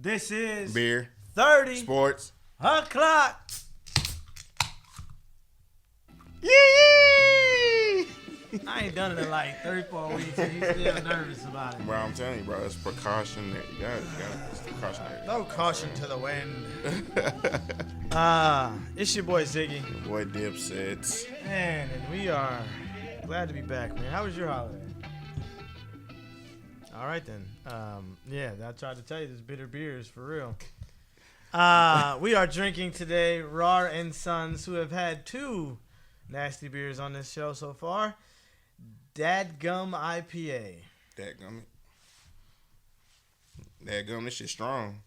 This is beer, 30 sports. o'clock. Yee! I ain't done it in like 34 weeks and he's still nervous about it. Bro, I'm telling you, bro, it's precautionary. It's precautionary. No caution to the wind. It's your boy Ziggy. Your boy Dipsets. Man, and we are glad to be back, man. How was your holiday? All right, then. Yeah, I tried to tell you this bitter beer is for real. We are drinking today Raw and Sons, who have had 2 nasty beers on this show so far. Dadgum IPA. Dadgum, this shit strong.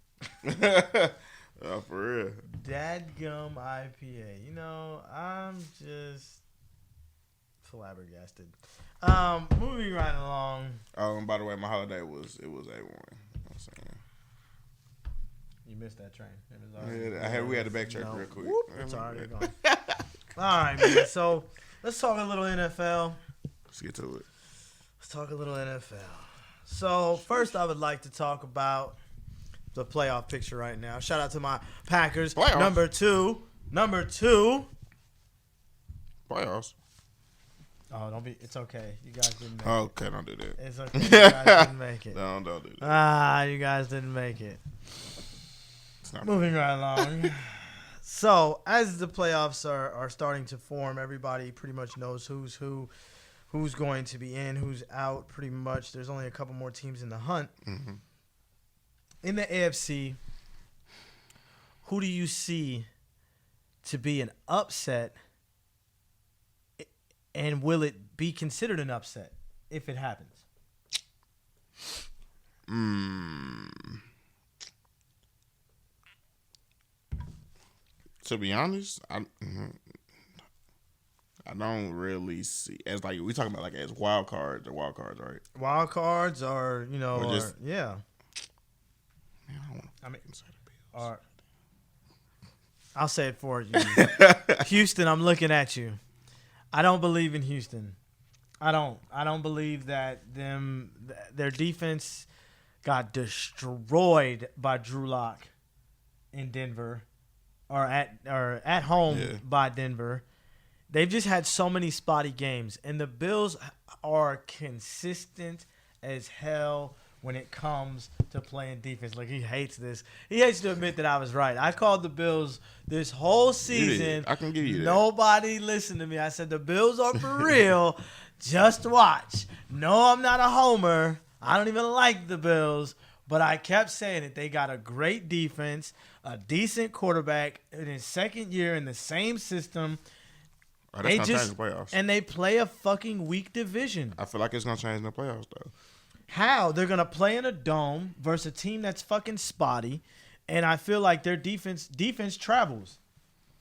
Oh, for real. Dadgum IPA. You know, I'm just flabbergasted. Moving right along. Oh, and by the way, my holiday was A1. You know what I'm saying? You missed that train. It was We had to backtrack real quick. Whoop, it's already gone. All right, man. So let's talk a little NFL. Let's get to it. Let's talk a little NFL. So first, I would like to talk about the playoff picture right now. Shout out to my Packers. Playoffs. Number two. Playoffs. Oh, don't be. It's okay. You guys didn't make it. Okay, don't do that. It's okay. You guys didn't make it. Don't do that. You guys didn't make it. It's not Moving right along. So, as the playoffs are starting to form, everybody pretty much knows who's going to be in, who's out. Pretty much, there's only a couple more teams in the hunt. Mm-hmm. In the AFC, who do you see to be an upset, and will it be considered an upset if it happens? To be honest, I don't really see as like we talking about like as wild cards, right? Wild cards are, yeah. Man, I don't want to say the Bills. I'll say it for you. Houston, I'm looking at you. I don't believe in Houston. I don't believe that their defense got destroyed by Drew Lock in Denver or at home by Denver. They've just had so many spotty games, and the Bills are consistent as hell when it comes to playing defense. Like, he hates this. He hates to admit that I was right. I called the Bills this whole season. I can give you that. Nobody listened to me. I said the Bills are for real. Just watch. No, I'm not a homer. I don't even like the Bills. But I kept saying it. They got a great defense, a decent quarterback in his second year in the same system. Oh, that's going to change the playoffs. And they play a fucking weak division. I feel like it's going to change in the playoffs, though. How? They're going to play in a dome versus a team that's fucking spotty. And I feel like their defense travels.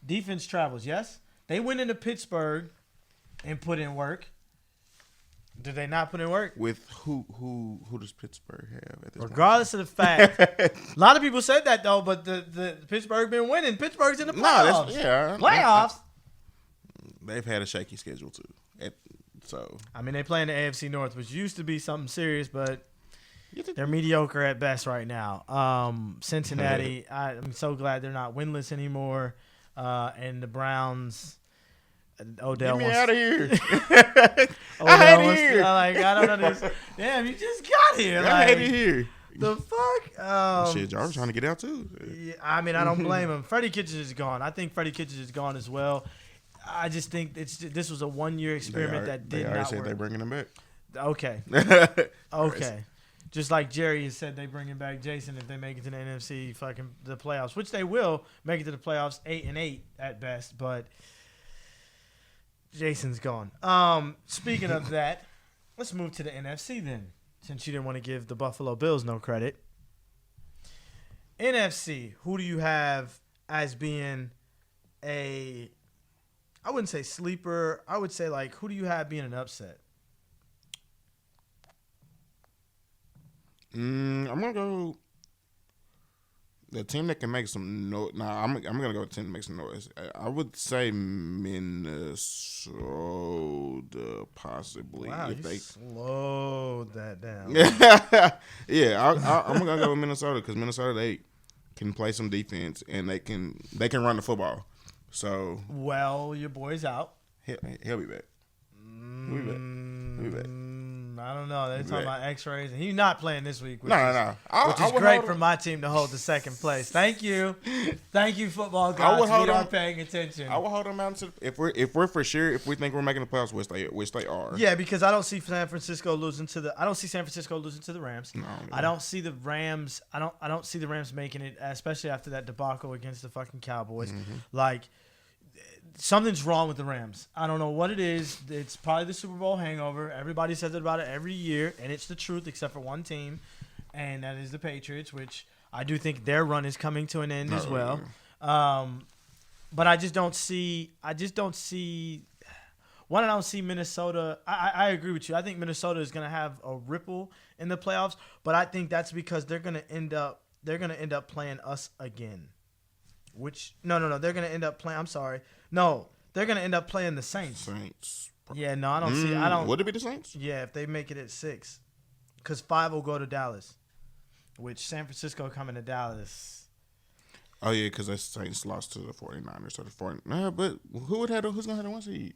Defense travels, yes? They went into Pittsburgh and put in work. Did they not put in work? With who does Pittsburgh have at this Regardless of the fact. A lot of people said that, though, but the Pittsburgh been winning. Pittsburgh's in the playoffs. Playoffs? They've had a shaky schedule, too. I mean, they play in the AFC North, which used to be something serious, but they're mediocre at best right now. Cincinnati, I'm so glad they're not winless anymore. And the Browns, Odell Get me out of here. I don't know this. Damn, you just got here. I hate it here. The fuck? Shit, Jarvis trying to get out, too. Yeah, I mean, I don't blame him. Freddie Kitchens is gone. I think Freddie Kitchens is gone as well. I just think this was a one-year experiment that did not work. They already said they're bringing him back. Okay. Okay. Just like Jerry has said, they bringing back Jason if they make it to the NFC the playoffs, which they will make it to the playoffs 8-8 at best. But Jason's gone. Speaking of that, let's move to the NFC then, since you didn't want to give the Buffalo Bills no credit. NFC, who do you have as being I wouldn't say sleeper. I would say, who do you have being an upset? I'm going to go The team that can make some noise. Nah, I'm gonna go with the team that makes some noise. I would say Minnesota, possibly. Wow, if you they slowed that down. I'm gonna go with Minnesota because Minnesota they can play some defense and they can run the football. So Well, your boy's out. he'll be back. We'll be back. We'll be back. I don't know. They're We'll be talking back. about X-rays, and he's not playing this week. Which No. Which is great for my team to hold the second place. Thank you, football guys. We are paying attention. I will hold them out to if we're for sure if we think we're making the playoffs, which they are. Yeah, because I don't see San Francisco losing to the Rams. No. I don't see the Rams. I don't see the Rams making it, especially after that debacle against the fucking Cowboys. Mm-hmm. Like something's wrong with the Rams. I don't know what it is. It's probably the Super Bowl hangover. Everybody says it about it every year, and it's the truth except for one team, and that is the Patriots, which I do think their run is coming to an end as well. But I just don't see. One, I don't see Minnesota. I agree with you. I think Minnesota is going to have a ripple in the playoffs, but I think that's because they're going to end up playing us again. Which no, they're going to end up playing. I'm sorry, no, they're going to end up playing the Saints. Yeah, no, I don't see. I don't. Would it be the Saints? Yeah, if they make it at 6, because 5 will go to Dallas, which San Francisco coming to Dallas. Oh yeah, because the Saints lost to the 49ers. So but who's gonna have the 1 seed?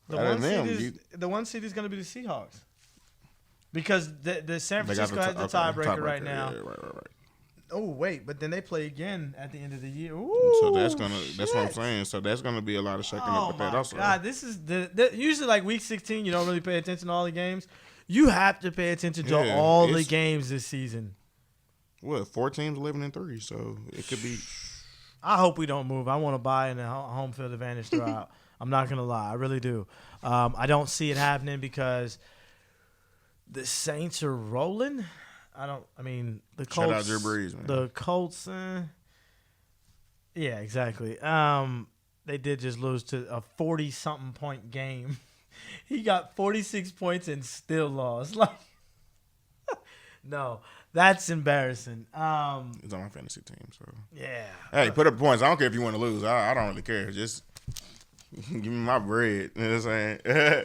The 1 seed is going to be the Seahawks, because the San Francisco has the tiebreaker right now. Yeah, right. Oh wait, but then they play again at the end of the year. Ooh, so that's what I'm saying. So that's gonna be a lot of shaking up with that also. God, this is usually like week 16. You don't really pay attention to all the games. You have to pay attention to all the games this season. What 4 teams 11-3, so it could be. I hope we don't move. I want to buy in a home field advantage throughout. I'm not gonna lie, I really do. I don't see it happening because the Saints are rolling. The Colts. Shout out Drew Brees, man. The Colts. Yeah, exactly. They did just lose to a 40-something point game. He got 46 points and still lost. Like, no, that's embarrassing. It's on my fantasy team, so yeah. Hey, put up points. I don't care if you want to lose. I don't really care. Just give me my bread. You know what I'm saying?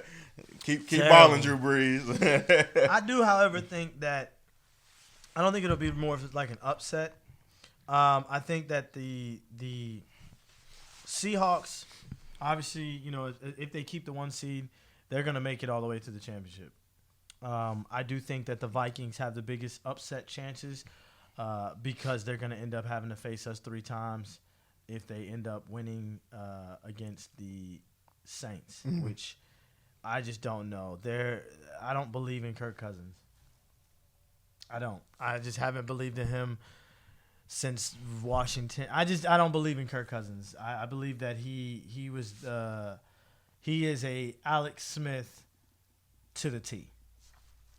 keep balling, Drew Brees. I do, however, think that. I don't think it'll be more of like an upset. I think that the Seahawks, obviously, if they keep the 1 seed, they're going to make it all the way to the championship. I do think that the Vikings have the biggest upset chances because they're going to end up having to face us 3 times if they end up winning against the Saints, which I just don't know. I don't believe in Kirk Cousins. I don't. I just haven't believed in him since Washington. I don't believe in Kirk Cousins. I believe that he is a Alex Smith to the T.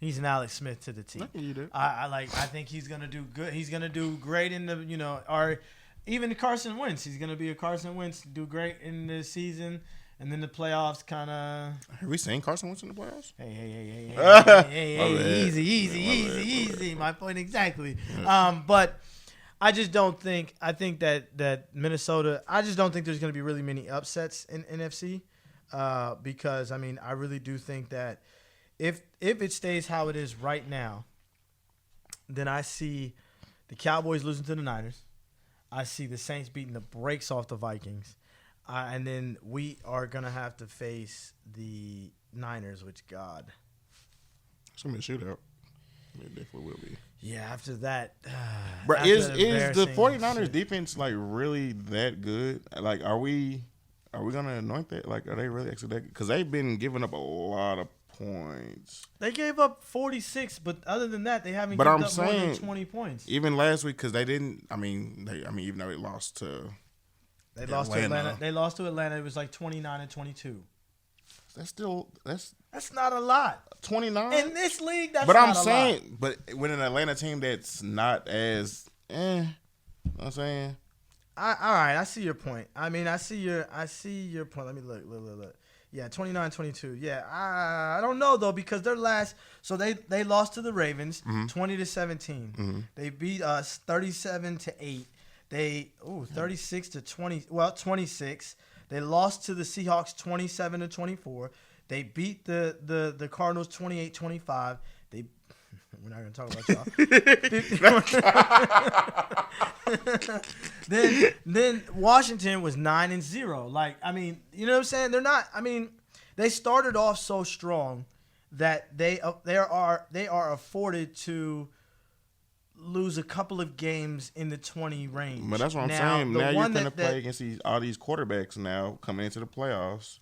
He's an Alex Smith to the T. You do. I think he's gonna do good. He's gonna do great in the or even Carson Wentz. He's gonna be a Carson Wentz, do great in the season. And then the playoffs kind of. Have we seen Carson Wentz in the playoffs? Hey, easy. My point exactly. But I just don't think. I think that Minnesota. I just don't think there's going to be really many upsets in NFC, because I really do think that if it stays how it is right now, then I see the Cowboys losing to the Niners. I see the Saints beating the brakes off the Vikings. And then we are going to have to face the Niners, which, God. It's going to be a shootout. It definitely will be. Yeah, after that. But is the 49ers defense, like, really that good? Like, are we going to anoint that? Like, are they really actually that good? Because they've been giving up a lot of points. They gave up 46, but other than that, they haven't given up more than 20 points. Even last week, because they didn't, even though they lost to... They lost to Atlanta. They lost to Atlanta. It was like 29-22. That's not a lot. 29 in this league. That's but not I'm a saying, lot. But when an Atlanta team that's not as, you know what I'm saying. All right, I see your point. I see your point. Let me look. Yeah, 29-22. Yeah, I don't know though, because their last, so they lost to the Ravens 20-17. They beat us 37-8. They 36-20. Well, 26. They lost to the Seahawks 27-24. They beat the Cardinals 28-25. We're not going to talk about y'all. then Washington was 9-0. Like, I mean, you know what I'm saying? They're not. I mean, they started off so strong that they are afforded to lose a couple of games in the 20 range. But that's what I'm saying. Now you're going to play against all these quarterbacks now coming into the playoffs.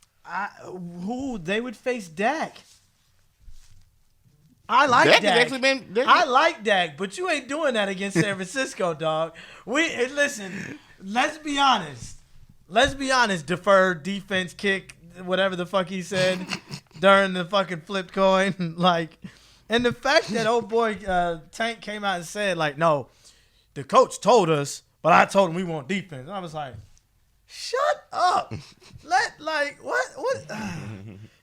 They would face Dak. I like Dak. I like Dak, but you ain't doing that against San Francisco, dog. Listen, let's be honest. Deferred defense kick, whatever the fuck he said during the fucking flipped coin. Like, and the fact that old boy Tank came out and said, like, no, the coach told us, but I told him we want defense. And I was like, shut up. What?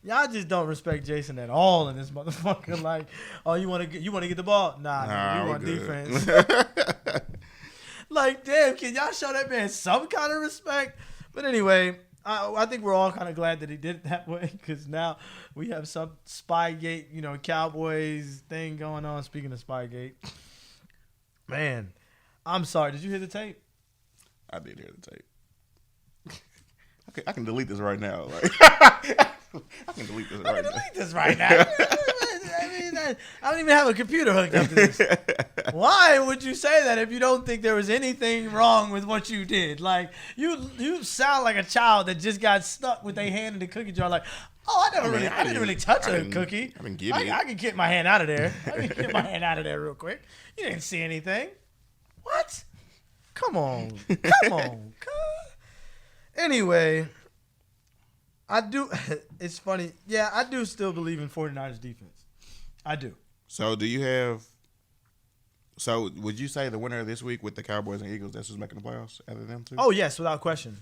Y'all just don't respect Jason at all in this motherfucker. Like, oh, you want to get the ball? Nah, we want defense. Like, damn, can y'all show that man some kind of respect? But anyway, I think we're all kind of glad that he did it that way because now we have some Spygate, Cowboys thing going on. Speaking of Spygate, man, I'm sorry. Did you hear the tape? I did hear the tape. Okay, I can delete this right now. Like, I can delete this right now. I mean, I don't even have a computer hooked up to this. Why would you say that if you don't think there was anything wrong with what you did? Like, you sound like a child that just got stuck with their hand in the cookie jar. Like, oh, I didn't really touch a cookie. I didn't get it. I can get my hand out of there. Real quick. You didn't see anything. What? Come on. Anyway, I do. It's funny. Yeah, I do still believe in 49ers defense. I do. So would you say the winner of this week with the Cowboys and Eagles, that's who's making the playoffs out of them two? Oh, yes, without question.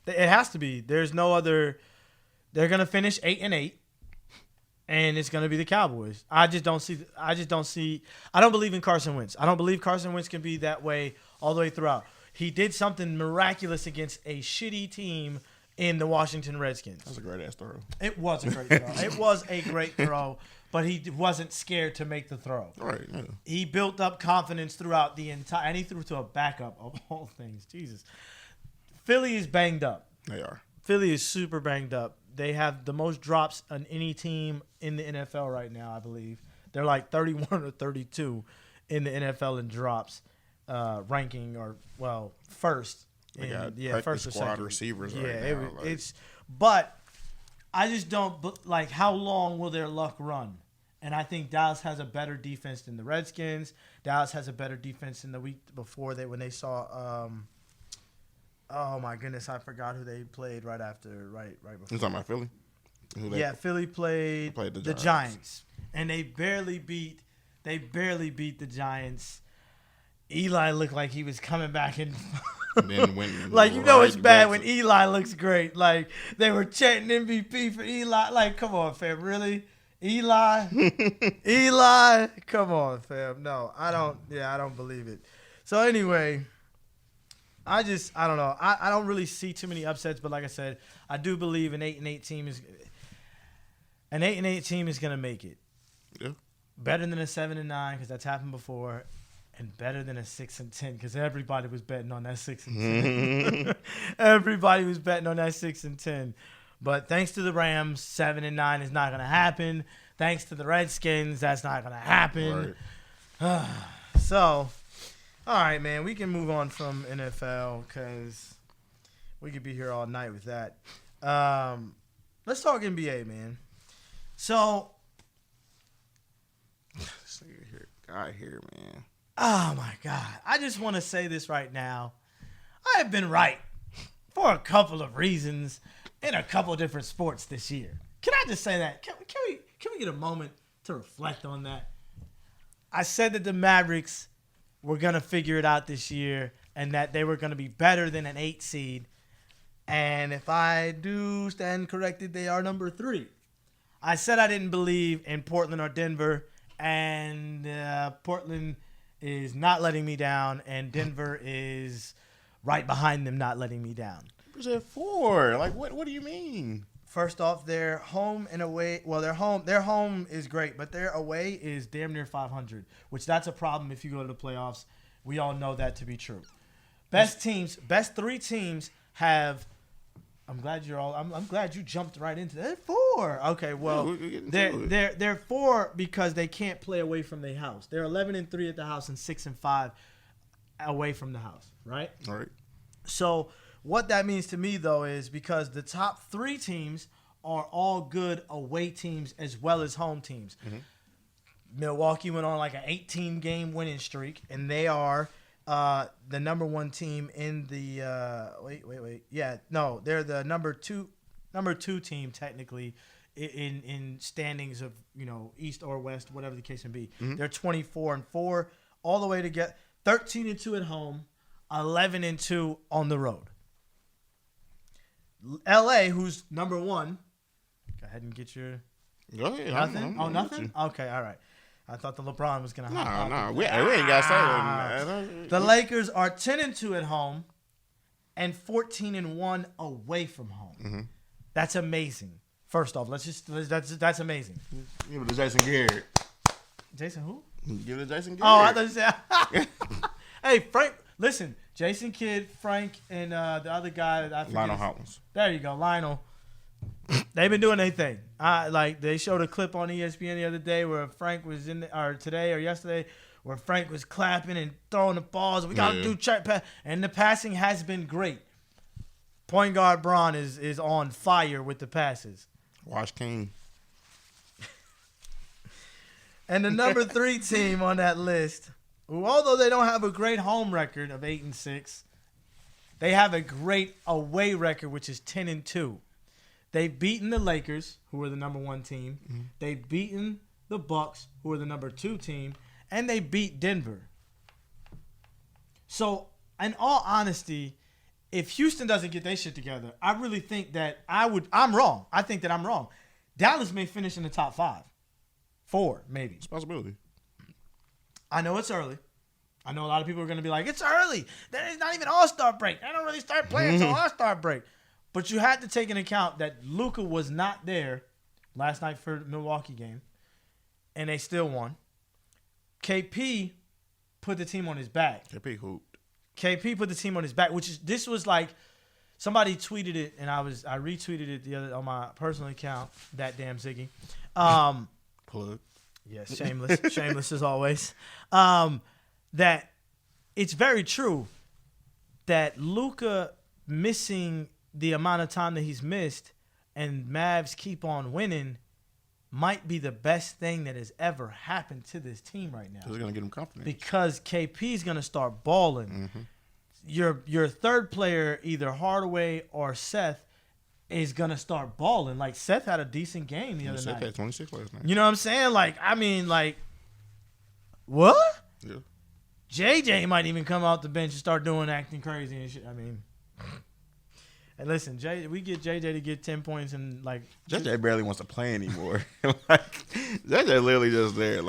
It has to be. There's no other. They're going to finish 8-8, and it's going to be the Cowboys. I don't believe in Carson Wentz. I don't believe Carson Wentz can be that way all the way throughout. He did something miraculous against a shitty team in the Washington Redskins. That was a great-ass throw. It was a great throw. It was a great throw, but he wasn't scared to make the throw. Right. Yeah. He built up confidence throughout the entire – and he threw to a backup of all things. Jesus. Philly is banged up. They are. Philly is super banged up. They have the most drops on any team in the NFL right now, I believe. They're like 31 or 32 in the NFL in drops. Ranking first. First or squad second. Receivers. Yeah, right now, but I just don't like how long will their luck run? And I think Dallas has a better defense than the Redskins. Dallas has a better defense than the week before when they saw. Oh my goodness, I forgot who they played right before. You talking about Philly? Philly played the Giants, and they barely beat the Giants. Eli looked like he was coming back and then went like it's bad when Eli looks great. Like they were chanting MVP for Eli. Like, come on, fam, really? Eli, come on, fam. No, I don't believe it. So anyway, I don't know. I don't really see too many upsets, but like I said, I do believe an 8-8 team is gonna make it. Yeah. Better than a 7-9 because that's happened before. And better than a 6-10 because everybody was betting on that 6-10. Everybody was betting on that 6-10. But thanks to the Rams, 7-9 is not going to happen. Thanks to the Redskins, that's not going to happen. Right. So, all right, man, we can move on from NFL because we could be here all night with that. Let's talk NBA, man. So, this guy here, man. Oh, my God. I just want to say this right now. I have been right for a couple of reasons in a couple of different sports this year. Can I just say that? Can we get a moment to reflect on that? I said that the Mavericks were going to figure it out this year and that they were going to be better than an 8 seed. And if I do stand corrected, they are number 3. I said I didn't believe in Portland or Denver, and Portland is not letting me down, and Denver is right behind them, not letting me down. Clippers at 4. Like, what do you mean? First off, their home and away. Well, their home is great, but their away is damn near 500, which that's a problem if you go to the playoffs. We all know that to be true. Best 3 teams have. I'm glad you jumped right into that. 4. Okay, well, they're 4 because they can't play away from their house. They're 11-3 at the house and 6-5 away from the house. Right. All right. So. What that means to me, though, is because the top 3 teams are all good away teams as well as home teams. Mm-hmm. Milwaukee went on like an 18-game winning streak, and they are the number 1 team in the wait. Yeah, no, they're the number two team technically in standings of East or West, whatever the case may be. Mm-hmm. They're 24-4 all the way to get 13-2 at home, 11-2 on the road. LA, who's number 1. Go ahead and get your. Go ahead. Nothing? Nothing? Okay, all right. I thought the LeBron was going to hop. No. We ain't got to say that. The Lakers are 10-2 at home and 14-1 away from home. Mm-hmm. That's amazing. First off, that's amazing. Give it to Jason Garrett. Jason who? Give it to Jason Garrett. Oh, I thought you said. Hey, Frank, listen. Jason Kidd, Frank, and the other guy. I forget Lionel Hollins. There you go, Lionel. They've been doing their thing. They showed a clip on ESPN the other day where Frank was today or yesterday, where Frank was clapping and throwing the balls. We got to do check pass, and the passing has been great. Point guard Braun is on fire with the passes. Wash King. And the number 3 team on that list. Who, although they don't have a great home record of 8-6, they have a great away record, which is 10-2. They've beaten the Lakers, who are the number 1 team. Mm-hmm. They've beaten the Bucks, who are the number 2 team, and they beat Denver. So, in all honesty, if Houston doesn't get their shit together, I really think that I'm wrong. I think that I'm wrong. Dallas may finish in the top 5. 4, maybe. It's a possibility. I know it's early. I know a lot of people are going to be like, it's early. There's not even All-Star break. I don't really start playing until All-Star break. But you had to take into account that Luka was not there last night for the Milwaukee game, and they still won. KP put the team on his back. KP hooped. KP put the team on his back, this was like somebody tweeted it, and I retweeted it the other on my personal account. That damn Ziggy. Plug. Yes, shameless as always. That it's very true that Luka missing the amount of time that he's missed and Mavs keep on winning might be the best thing that has ever happened to this team right now. It's going to get him confidence. Because KP's going to start balling. Mm-hmm. Your third player, either Hardaway or Seth, is going to start balling. Like, Seth had a decent game the other night. Seth had 26 last night. You know what I'm saying? What? Yeah. JJ might even come out the bench and start acting crazy and shit. And listen, we get JJ to get 10 points and JJ barely wants to play anymore. JJ literally just there.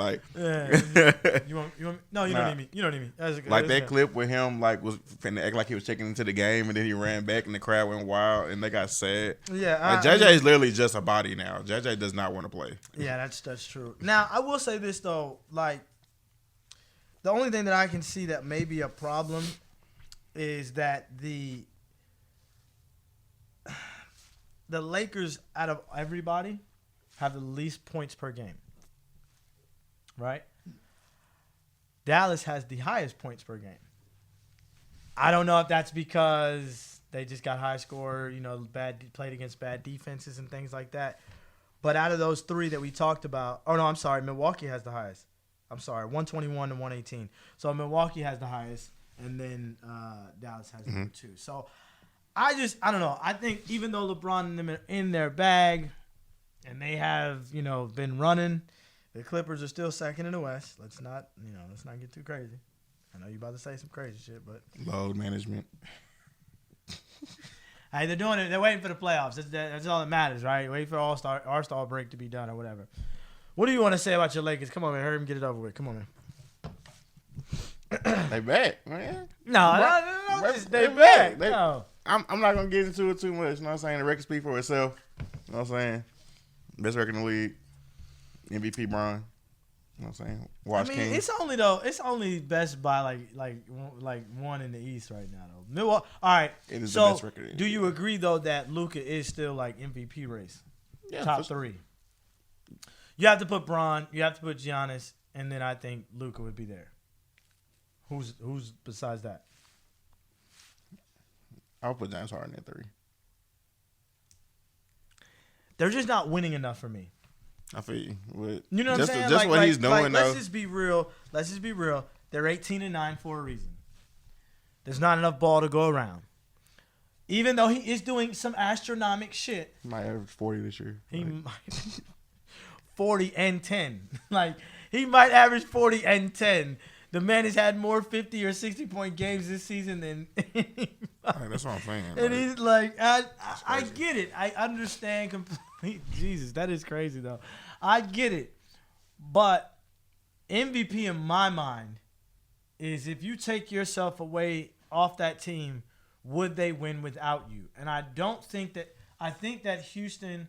You want no, you don't need me. You don't need me. That's good. That clip with him was finna act like he was checking into the game and then he ran back and the crowd went wild and they got sad. Yeah, JJ is literally just a body now. JJ does not want to play. Yeah, that's true. Now I will say this though, the only thing that I can see that may be a problem is that the Lakers, out of everybody, have the least points per game. Right? Dallas has the highest points per game. I don't know if that's because they just got high score, played against bad defenses and things like that. But out of those 3 that we talked about, Milwaukee has the highest. 121 and 118. So Milwaukee has the highest, and then Dallas has number 2. So I don't know. I think even though LeBron and them are in their bag, and they have been running, the Clippers are still second in the West. Let's not get too crazy. I know you're about to say some crazy shit, but load management. Hey, they're doing it. They're waiting for the playoffs. That's all that matters, right? Wait for All-Star break to be done or whatever. What do you want to say about your Lakers? Come on, man. Hurry and get it over with. Come on, man. They back, man. No, They back. No. I'm not gonna get into it too much. You know what I'm saying? The record speak for itself. You know what I'm saying? Best record in the league. MVP Bron. You know what I'm saying? Watch King. It's only best by like one in the East right now though. Milwaukee. All right. It is so the best record. Do you agree though that Luka is still like MVP race? Yeah, top 3. You have to put Bron. You have to put Giannis, and then I think Luka would be there. Who's besides that? I'll put James Harden at 3. They're just not winning enough for me. I feel you. But you know what I'm saying? Just what he's doing, though. Let's just be real. They're 18-9 for a reason. There's not enough ball to go around. Even though he is doing some astronomical shit. He might average 40 this year. He might 40 and 10. Like, he might average 40 and 10. The man has had more 50 or 60-point games this season than anybody. That's what I'm saying. And he's like, I get it. I understand completely. Jesus, that is crazy, though. I get it. But MVP in my mind is if you take yourself away off that team, would they win without you? And I think that Houston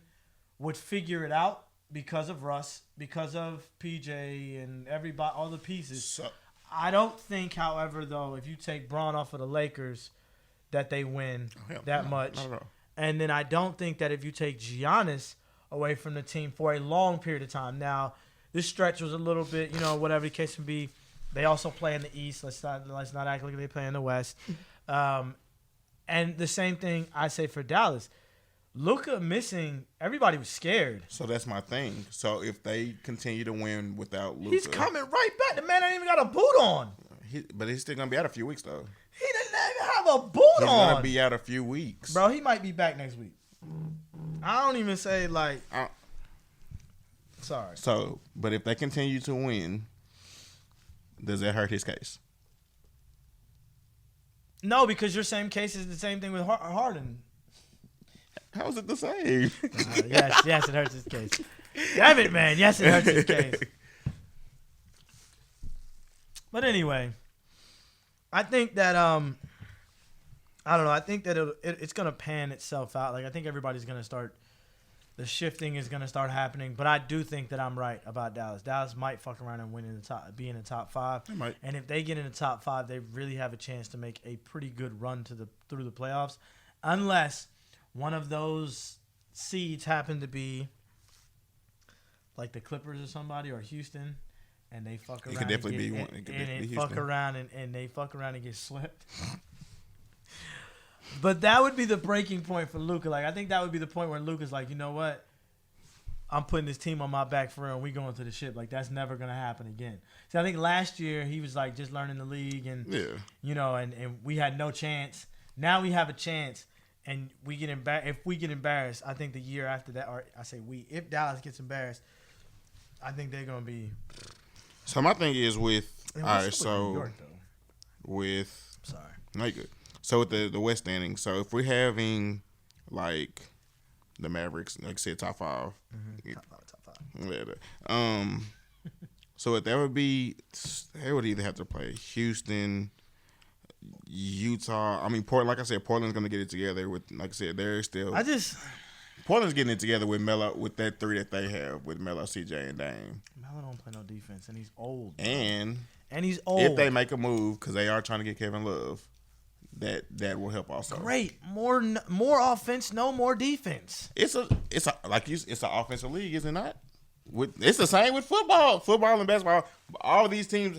would figure it out because of Russ, because of PJ and everybody, all the pieces. I don't think, however, though, if you take Bron off of the Lakers, that they win much. Not at all. And then I don't think that if you take Giannis away from the team for a long period of time. Now, this stretch was a little bit, whatever the case may be. They also play in the East. Let's not act like they play in the West. And the same thing I say for Dallas. Luka missing, everybody was scared. So that's my thing. So if they continue to win without Luka, he's coming right back. The man ain't even got a boot on. But he's still gonna be out a few weeks though. He didn't even have a boot on. He's gonna be out a few weeks, bro. He might be back next week. I don't even say like. Sorry. So, but if they continue to win, does that hurt his case? No, because your same case is the same thing with Harden. How is it the same? Yes, it hurts his case. Damn it, man. Yes, it hurts his case. But anyway, I think that I don't know. I think that it's gonna pan itself out. Like I think everybody's gonna start. The shifting is gonna start happening. But I do think that I'm right about Dallas. Dallas might fuck around and win in the top, be in the top 5. They might. And if they get in the top 5, they really have a chance to make a pretty good run through the playoffs, unless one of those seeds happen to be like the Clippers or somebody or Houston, and they fuck around. It could definitely be one. It could definitely be fuck around and they fuck around and get swept. But that would be the breaking point for Luka. Like I think that would be the point where Luka's like, you know what? I'm putting this team on my back for real. And we going to the ship. Like that's never gonna happen again. So I think last year he was like just learning the league and and we had no chance. Now we have a chance. And we get if we get embarrassed, I think the year after that, or I say if Dallas gets embarrassed, I think they're gonna be. So my thing is with New York, sorry, no, you're good. So with the West standing, so if we're having like the Mavericks, like I said, top 5, top 5. Yeah, so that would be they would either have to play Houston, Utah. I mean, like I said, Portland's gonna get it together with, like I said, they're still. Portland's getting it together with Melo, with that 3 that they have with Melo, CJ, and Dame. Melo don't play no defense, and he's old. And he's old. If they make a move, because they are trying to get Kevin Love, that will help also. Great, more offense, no more defense. It's an offensive league, is it not? It's the same with football and basketball. All of these teams,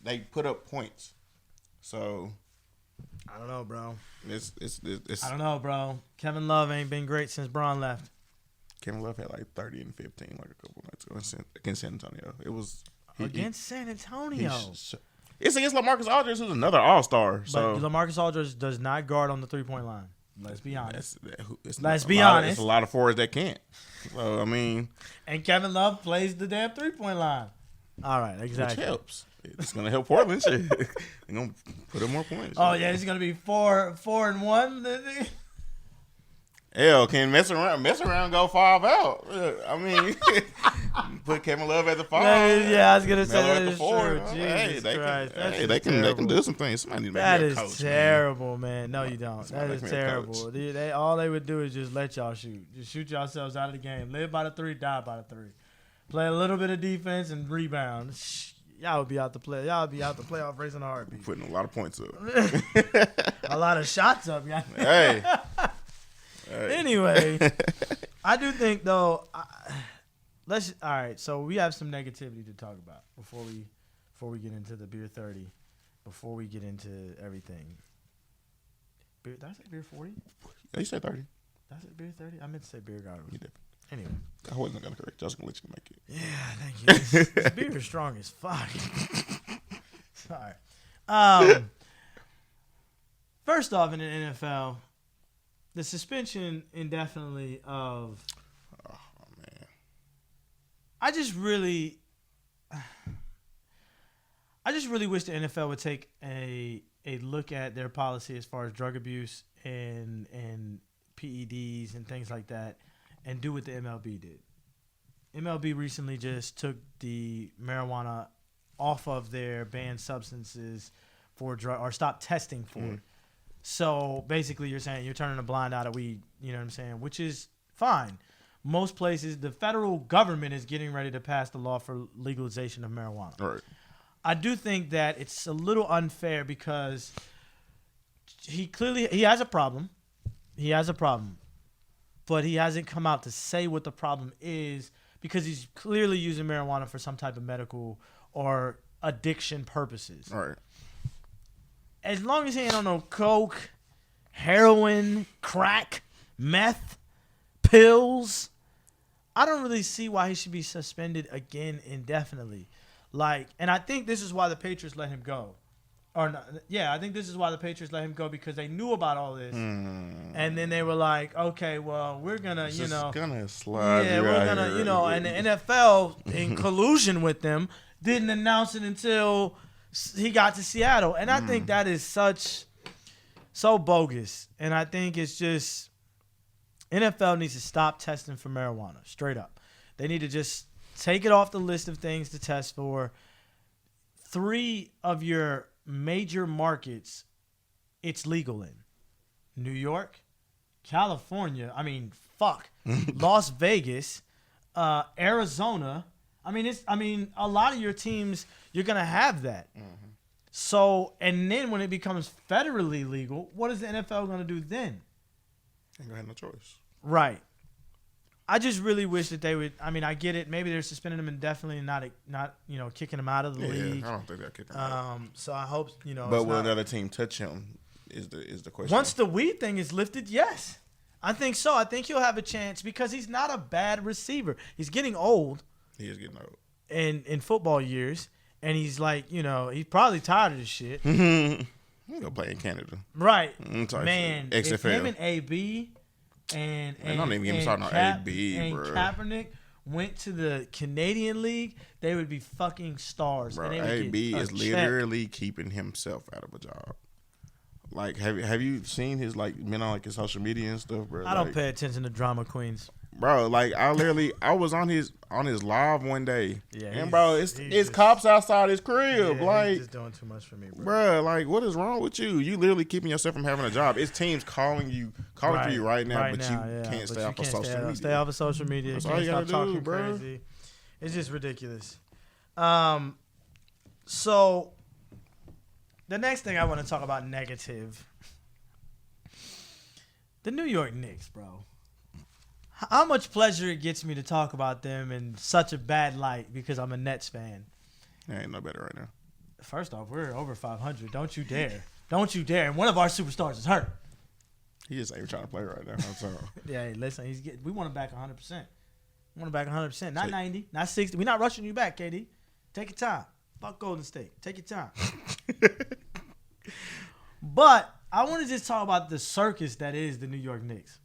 they put up points. So, I don't know, bro. It's I don't know, bro. Kevin Love ain't been great since Bron left. Kevin Love had like 30 and 15 like a couple nights ago against San Antonio. It was against San Antonio. It's against LaMarcus Aldridge, who's another All-Star. So but LaMarcus Aldridge does not guard on the 3-point line. Let's be honest. Let's be honest. It's a lot of forwards that can't. So I mean, and Kevin Love plays the damn 3-point line. All right, exactly. Which helps. It's gonna help Portland. Shit. They're gonna put up more points. Oh yeah, it's gonna be 4-1. Hell, can mess around, go 5 out. I mean, Put Kevin Love at the 5. Yeah, I was gonna say Melo that at the is 4. true. Jesus Christ, They can do some things. Somebody need to make that me a is coach. terrible, man. No, you don't. Somebody That is make me a terrible. coach. They all they would do is just let y'all shoot. Just shoot yourselves out of the game. Live by the 3, die by the 3. Play a little bit of defense and rebound. Y'all would be out the play. Y'all would be out the playoff race in a heartbeat. Putting a lot of points up. A lot of shots up, y'all. Hey. Anyway, I do think though. All right. So we have some negativity to talk about before we get into the beer 30. Before we get into everything. Did I say beer 40? Yeah, you said 30. Did I say beer 30? I meant to say beer garden. You did. Anyway. I wasn't going to correct you. I was going to let you make it. Yeah, thank you. This beer is strong as fuck. Sorry. First off, in the NFL, the suspension indefinitely of. Oh, man. I just really wish the NFL would take a look at their policy as far as drug abuse and PEDs and things like that, and do what the MLB did. MLB recently just took the marijuana off of their banned substances for drug, or stopped testing for it. So basically, you're saying you're turning a blind eye to weed. You know what I'm saying? Which is fine. Most places, the federal government is getting ready to pass the law for legalization of marijuana. All right. I do think that it's a little unfair because he has a problem. He has a problem. But he hasn't come out to say what the problem is because he's clearly using marijuana for some type of medical or addiction purposes. All right. As long as he ain't on no coke, heroin, crack, meth, pills, I don't really see why he should be suspended again indefinitely. And I think this is why the Patriots let him go. I think this is why the Patriots let him go, because they knew about all this. And then they were like, okay, well, we're going to, gonna slide. Yeah, we're going to, and the NFL, in collusion with them, didn't announce it until he got to Seattle. And I think that is so bogus. And I think it's just, NFL needs to stop testing for marijuana, straight up. They need to just take it off the list of things to test for. 3 of your major markets, it's legal in. New York, California, Las Vegas, Arizona. A lot of your teams, you're going to have that. Mm-hmm. So, and then when it becomes federally legal, what is the NFL going to do then? Ain't going to have no choice. Right. I just really wish that they would. I get it. Maybe they're suspending him indefinitely and not kicking him out of the league. I don't think they're kicking him out. So I hope But will another team touch him? Is the question. Once the weed thing is lifted, yes, I think so. I think he'll have a chance because he's not a bad receiver. He's getting old. He is getting old. In football years, and he's he's probably tired of this shit. He's gonna play in Canada, right? Man, XFL. If him and AB. And don't even get me started on AB, bro. Kaepernick went to the Canadian League, they would be fucking stars. Bro, and AB is literally keeping himself out of a job. Have you seen his been on his social media and stuff, bro? I don't pay attention to drama queens. Bro, I was on his live one day. Yeah, and bro, it's cops outside his crib. He's just doing too much for me, bro. Bro, what is wrong with you? You literally keeping yourself from having a job. It's teams calling for you right now, but you can't stay off of social media. Stay off of social media. That's you all can't you gotta stop do, talking bro. crazy. It's just ridiculous. So the next thing I want to talk about negative. The New York Knicks, bro. How much pleasure it gets me to talk about them in such a bad light because I'm a Nets fan. Yeah, ain't no better right now. First off, we're over 500. Don't you dare. Don't you dare. And one of our superstars is hurt. He just ain't trying to play right now. That's all. Yeah, hey, listen, we want him back 100%. We want him back 100%. Not 90, not 60. We're not rushing you back, KD. Take your time. Fuck Golden State. Take your time. But I want to just talk about the circus that is the New York Knicks.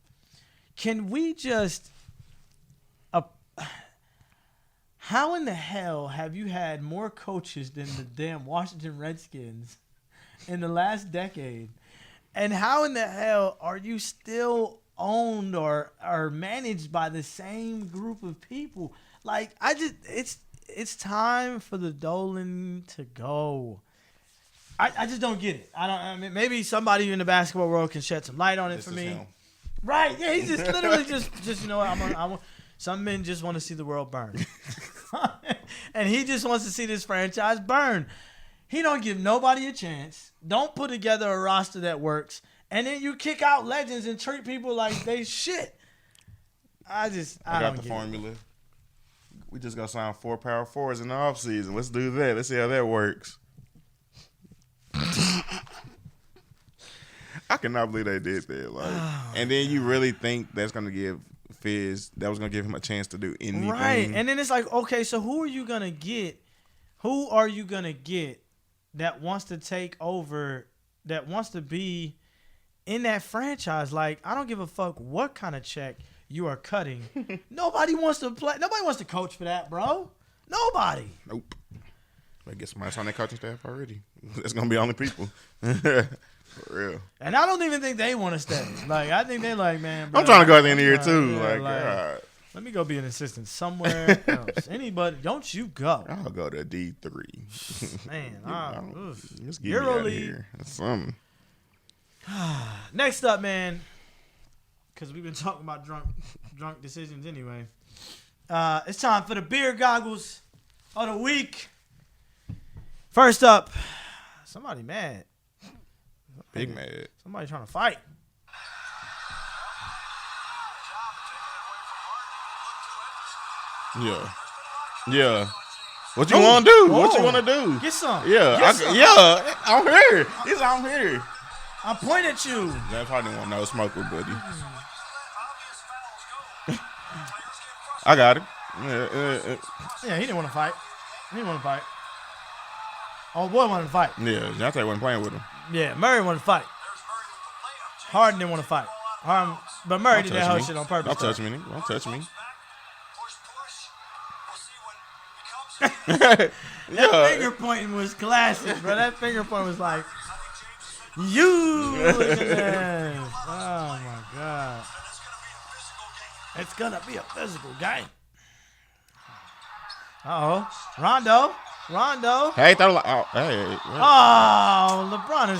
Can we just how in the hell have you had more coaches than the damn Washington Redskins in the last decade? And how in the hell are you still owned or managed by the same group of people? Like it's time for the Dolan to go. I just don't get it. I mean, maybe somebody in the basketball world can shed some light on it for me. Him. Right? Yeah, he's just literally just you know what? Some men just want to see the world burn, and he just wants to see this franchise burn. He don't give nobody a chance. Don't put together a roster that works, and then you kick out legends and treat people like they shit. I got the formula. We just got to sign 4 power forwards in the offseason. Let's do that. Let's see how that works. I cannot believe they did that. Like, and then you really think that's going to give Fizz, that was going to give him a chance to do anything. Right. And then it's like, okay, so who are you going to get? Who are you going to get that wants to take over, that wants to be in that franchise? Like, I don't give a fuck what kind of check you are cutting. Nobody wants to play. Nobody wants to coach for that, bro. Nobody. Nope. I guess somebody's on that coaching staff already. That's going to be only people. For real. And I don't even think they want to stay. Like, I think they're like, man, bro, I'm trying to go at the end of the year, too. Yeah, like, God. Let me go be an assistant somewhere else. Anybody, don't you go. I'll go to D3. Man, let's get me out of here. That's something. Next up, man, because we've been talking about drunk decisions anyway. It's time for the beer goggles of the week. First up, somebody mad. Big mad. Somebody trying to fight. Yeah. What you want to do? Oh. What you want to do? Get some. Yeah. Get some. Yeah. I'm here. I'm here. I point at you. That probably didn't want no smoke with Buddy. I got it. Yeah, he didn't want to fight. Oh, boy wanted to fight. Yeah, Jonte wasn't playing with him. Yeah, Murray wanted to fight. Harden didn't want to fight. But Murray did that whole shit on purpose. Don't touch me. Don't touch me. That finger pointing was classic, bro. That finger point was like, you look at that. Oh, my God. It's going to be a physical game. Uh-oh. Rondo. Hey, throw hey. Oh, LeBron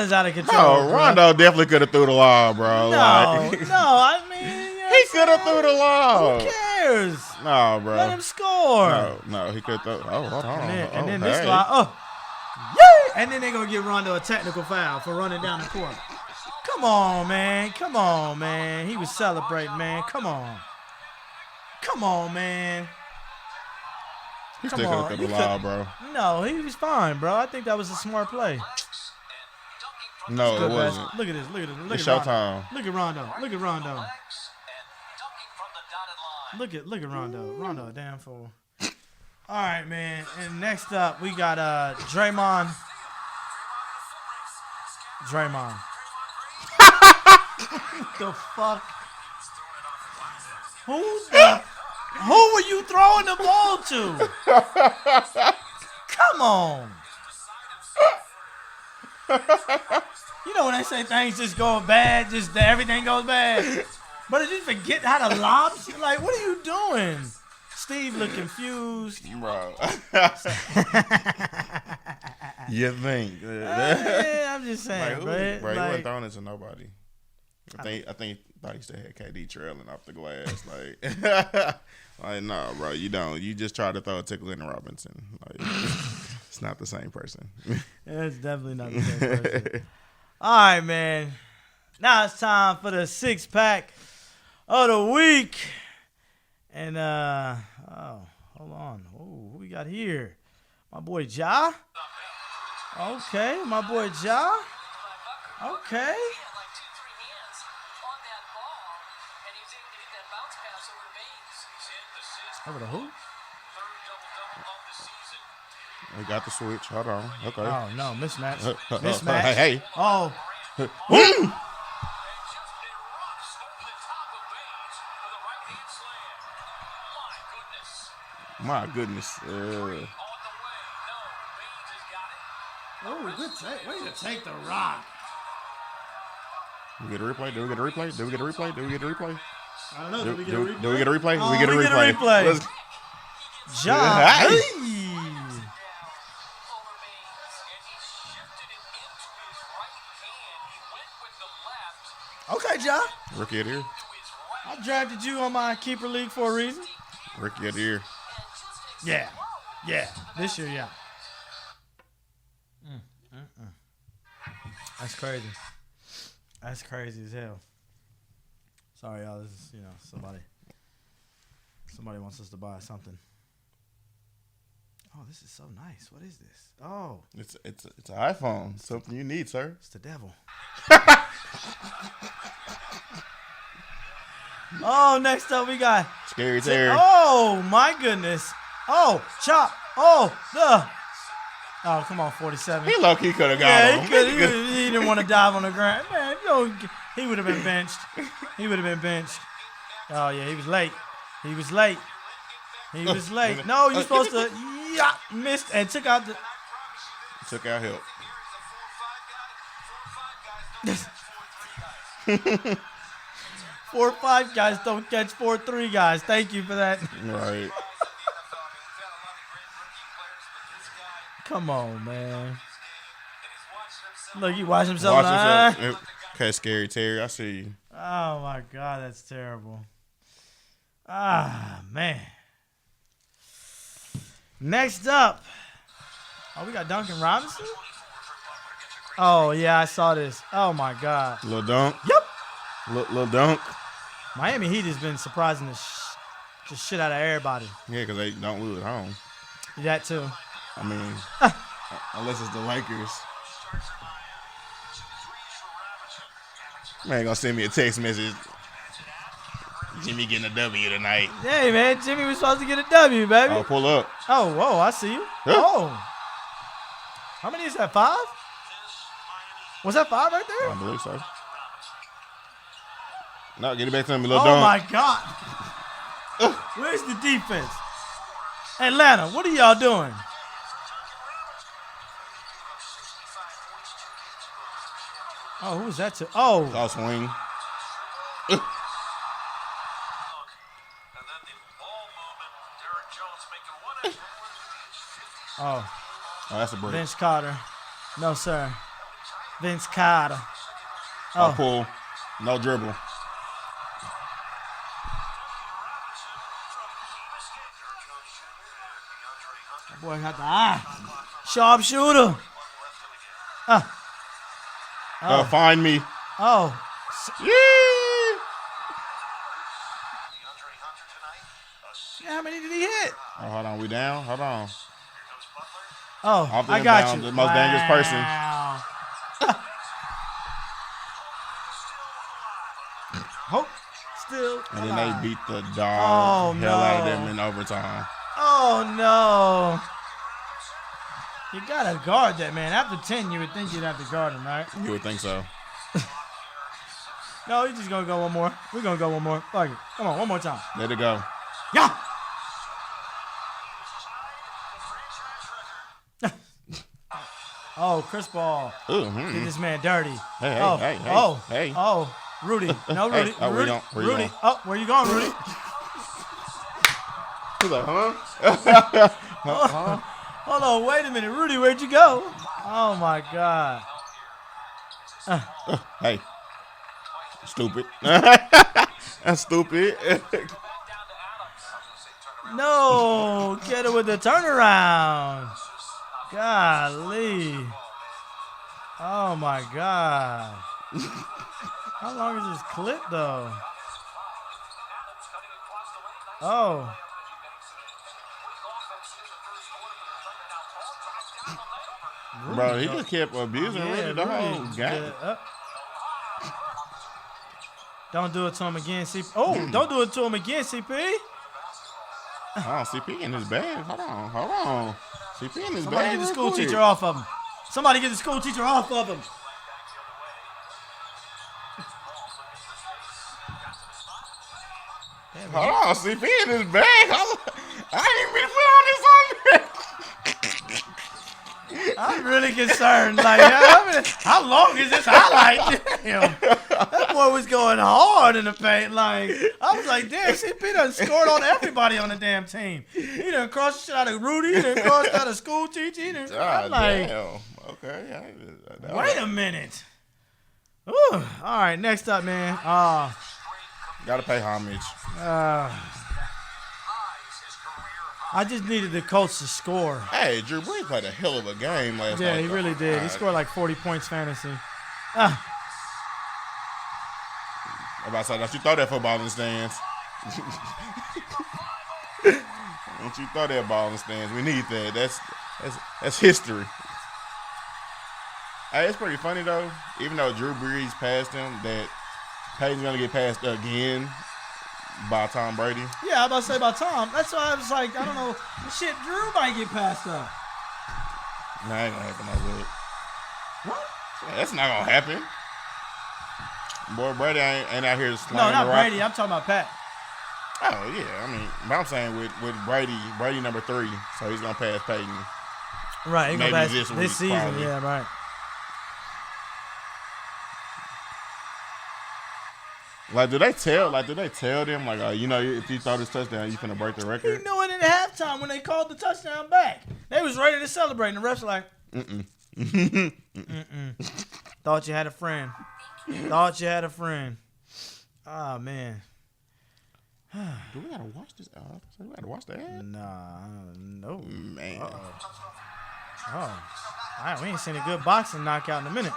is out of control. No, Rondo definitely could have threw the lob, bro. No, I mean, he could have threw the lob. Who cares? No, bro. Let him score. No, he could throw. Oh, hold on. And then this guy, yeah! And then they're going to give Rondo a technical foul for running down the court. Come on, man. He was celebrating, man. Come on, man. He still could have threw the lob, bro. No, he was fine, bro. I think that was a smart play. No, it wasn't. Look at this. It's showtime. Look at Rondo. Look at Rondo. Rondo, damn fool. All right, man. And next up, we got Draymond. The fuck? Who were you throwing the ball to? Come on. You know when they say things just go bad, just everything goes bad. But did you forget how to lob? Like, what are you doing? Steve look confused. Bro. You think? Yeah, I'm just saying, bro. Like, he wasn't throwing it to nobody. I think thought he still had KD trailing off the glass. Like, no, bro, you don't. You just try to throw it to Glenn Robinson. Like, it's not the same person. It's definitely not the same person. All right, man. Now it's time for the 6-pack of the week. And, hold on. Oh, who we got here? My boy Ja. Okay, my boy Ja. Okay. Over the who? We got the switch. Hold on. Okay. Oh, no. Mismatch. Mismatch. Hey. Oh. My goodness. Oh, good take. Way to take the rock. Do we get a replay? I don't know. Do we get a replay? Oh, we get a replay. Let's, Ja. Hey. Okay, Ja. Rookie of the year. I drafted you on my keeper league for a reason. Rookie of the year. Yeah. This year, yeah. That's crazy. That's crazy as hell. Sorry, y'all. This is, somebody wants us to buy something. Oh, this is so nice. What is this? Oh, It's an iPhone. Something you need, sir. it's the devil. Oh, next up we got. Scary Terry. Oh my goodness. Oh, chop. Oh, come on, 47. He low key could have got Yeah, him. he didn't want to dive on the ground. Man, he would have been benched. Oh, yeah, he was late. No, you're supposed to. Yeah, missed and took out the. Took out help. 4-5 guys don't catch 4-3 guys. Thank you for that. Right. Come on, man. Look, he watched himself. Okay, Scary Terry. I see you. Oh my God, that's terrible. Ah, man. Next up. Oh, we got Duncan Robinson? Oh, yeah, I saw this. Oh, my God. Little dunk. Yep. Little dunk. Miami Heat has been surprising the shit out of everybody. Yeah, because they don't lose at home. That, too. I mean, unless it's the Lakers. Man, gonna send me a text message. Jimmy getting a W tonight. Hey, man, Jimmy was supposed to get a W, baby. Oh, pull up. Oh, whoa, I see you. Huh? Oh. How many is that, 5? Was that 5 right there? I believe so. No, get it back to me, little Oh, dunk. my God. Where's the defense? Atlanta, what are y'all doing? Oh, who was that to? Oh. I'll swing. Oh, that's a break. Vince Carter. No, sir. Vince Carter. I'll pull. No dribble. That boy got the eye. Sharpshooter. Find me. Oh. Yeah. Yeah, how many did he hit? Oh, hold on. We down? Hold on. Oh, Off the I got inbound, you. the most dangerous person. Hope still And then alive. they beat the dog hell out of no. them in overtime. Oh, no. You got to guard that, man. After 10, you would think you'd have to guard him, right? You would think so. No, he's just going to go one more. We're going to go one more. Fuck it. Come on, one more time. Let it go. Yeah. Oh, Chris Paul. Ooh, Get this man dirty. Hey, oh, hey, hey, oh, hey. Oh, Rudy. No, Rudy. Hey, oh, Rudy. where you Rudy. going? Oh, where you going, Rudy? He's like, huh? Hold on, wait a minute. Rudy, where'd you go? Oh, my God. Hey. Stupid. That's stupid. No, get it with the turnaround. Golly. Oh, my God. How long is this clip, though? Oh. Bro, he just kept abusing Rudy the whole game. Don't do it to him again, CP. Oh, don't do it to him again, CP. Oh, CP in his bag. Hold on. CP in his Somebody bag. get the school teacher off of him. Somebody get the school teacher off of him. Hold on, CP in his bag. I ain't even put all this on there. I'm really concerned. Like, how long is this highlight? Damn. That boy was going hard in the paint. Like, I was like, damn, CP done scored on everybody on the damn team. He done crossed the shit out of Rudy. He done crossed out of school teacher. He done, I'm like, damn. Okay. Wait a minute. Ooh. All right, next up, man. Gotta pay homage. I just needed the Colts to score. Hey, Drew Brees played a hell of a game last night. Yeah, he really did. He scored like 40 points fantasy. Ah. I'm about to say, don't you throw that football in the stands. Don't you throw that ball in the stands. We need that. That's history. Hey, it's pretty funny, though. Even though Drew Brees passed him, that Peyton's going to get passed again by Tom Brady. Yeah, I was about to say about Tom. That's why I was like, I don't know. Shit, Drew might get passed up. Nah, ain't going to happen that way. What? Yeah, that's not going to happen. Boy, Brady ain't out here slanging No, not the rock. Brady. I'm talking about Pat. Oh, yeah. I mean, but I'm saying with Brady number 3, so he's going to pass Peyton. Right, he's going to pass this season. probably. Yeah, right. Like, do they tell them, like, if you throw this touchdown, you finna break the He record? knew it at halftime when they called the touchdown back. They was ready to celebrate, and the refs were like, Thought you had a friend. Thought you had a friend. Oh, man. Do we gotta watch this? We gotta watch the ad? Nah, no. Man. Oh. All right, we ain't seen a good boxing knockout in a minute.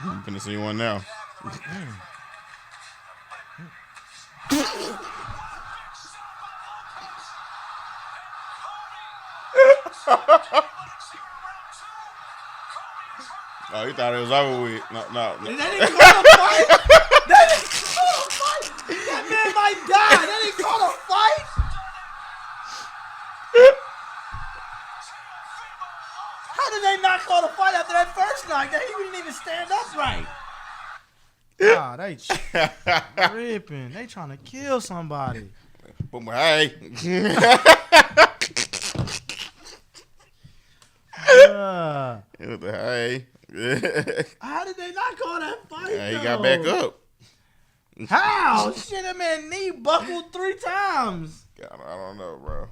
I'm finna see one now. Oh, he thought it was over with. No. They didn't call a fight. They didn't call a fight. That man might die. They didn't call a fight. How did they not call a fight after that first knock? He didn't even stand upright. Ah, they tripping. They trying to kill somebody. But hey. Hey. How did they not call that fight? He got back up. How? Shit, that man knee buckled 3 times. God, I don't know, bro.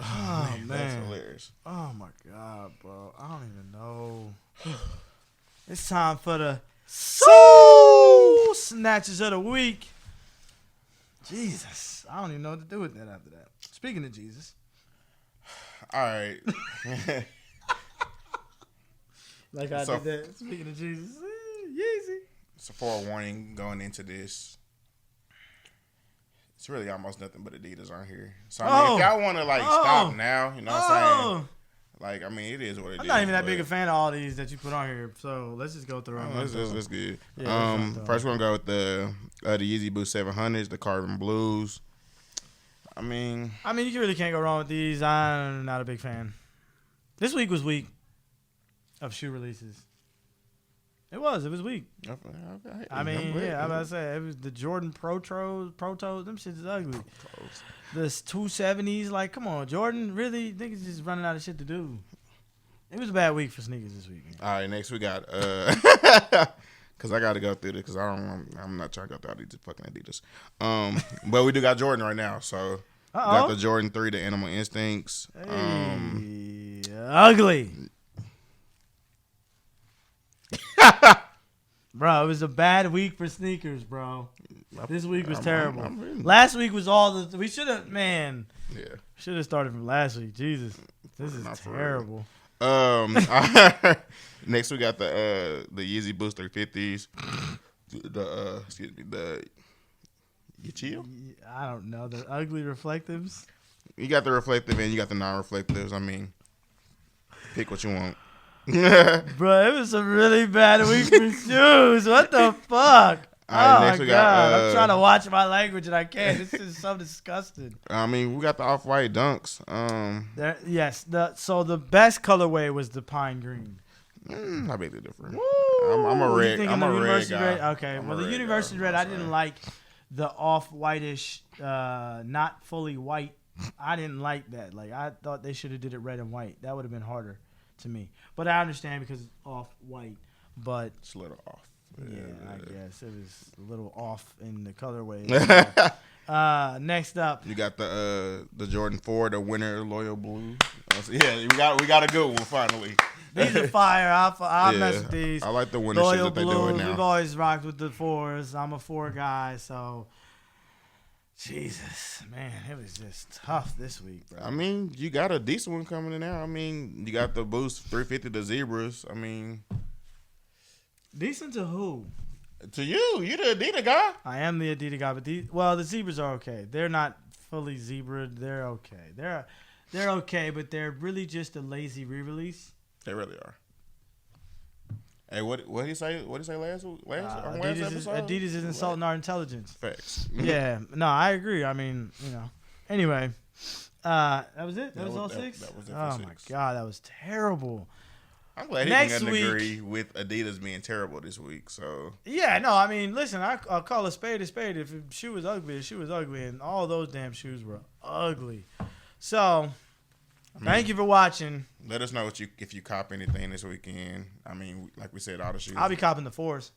Oh, man. That's hilarious. Oh, my God, bro. I don't even know. It's time for the Soul Snatches of the Week. Jesus. I don't even know what to do with that after that. Speaking of Jesus. All right. Like I did that. Speaking of Jesus. Yeezy. So forewarning going into this. It's really almost nothing but Adidas on here. So, I mean, if y'all want to, stop now, you know what I'm saying? Like, I mean, it is what it is. I'm not even that big a fan of all these that you put on here, so let's just go through them. That's good. Yeah, first, we're going to go with the Yeezy Boost 700s, the Carbon Blues. I mean, you really can't go wrong with these. I'm not a big fan. This week was weak of shoe releases. It was weak. I'm about to say, it was the Jordan Pro Toes, them shits is ugly. This 270s, like, come on, Jordan, really? Niggas just running out of shit to do. It was a bad week for sneakers this week. Man. All right, next we got, because I got to go through this because I'm not trying to go through all these fucking Adidas. But we do got Jordan right now, so got the Jordan 3, the Animal Instincts. Hey, ugly. Bro, it was a bad week for sneakers, bro. This week was terrible. Last week was we should have, man. Yeah. Should have started from last week. Jesus. This is terrible. Next we got the Yeezy Boost 350s. You chill? I don't know. The ugly reflectives. You got the reflective and you got the non-reflectives. I mean, pick what you want. Bro, it was a really bad week for shoes. What the fuck? Next we got, I'm trying to watch my language and I can't. This is so disgusting. I mean, we got the off-white dunks. So the best colorway was the pine green. I beg to differ. I'm a red. I'm a red guy. Red? Okay, well the university red, I didn't like the off-whitish, not fully white. I didn't like that. Like I thought they should have did it red and white. That would have been harder. to me. But I understand because it's off-white. But It's a little off. yeah, I guess it was a little off in the colorway. Next up, You got the Jordan 4, the winter loyal blue. Yeah, we got a good one finally. these are fire. I mess with these. I like the winter shit Loyal that they're doing blues. now. We've always rocked with the 4s. I'm a 4 guy, so Jesus, man, it was just tough this week, bro. I mean, you got a decent one coming in now. I mean, you got the Boost 350, the Zebras. I mean, Decent to who? to you the Adidas guy. I am the Adidas guy, but the Zebras are okay. They're not fully zebraed. They're okay. They're okay, but they're really just a lazy re-release. They really are. Hey, what did he say? What did he say last episode? Adidas is insulting our intelligence. Facts. Yeah, no, I agree. I mean, Anyway, that was it. That was all 6. That was it for oh 6. my god, that was terrible. I'm glad he Next didn't week- agree with Adidas being terrible this week. So Yeah, no, I mean, listen, I'll call a spade a spade. If a shoe was ugly, a shoe was ugly, and all those damn shoes were ugly. So, thank you for watching. let us know if you cop anything this weekend. I mean, like we said, all the shoes. I'll be copping the 4s.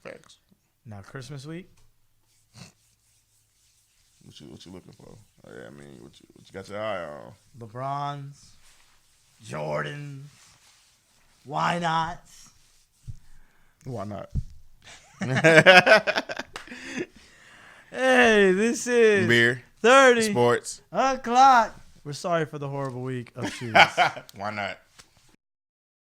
Facts. Now, Christmas week, What you looking for? Oh, yeah, I mean, what you got your eye on? LeBrons, Jordans, why not? Why not? Hey, this is Beer, 30 sports. o'clock. We're sorry for the horrible week of shoes. Why not?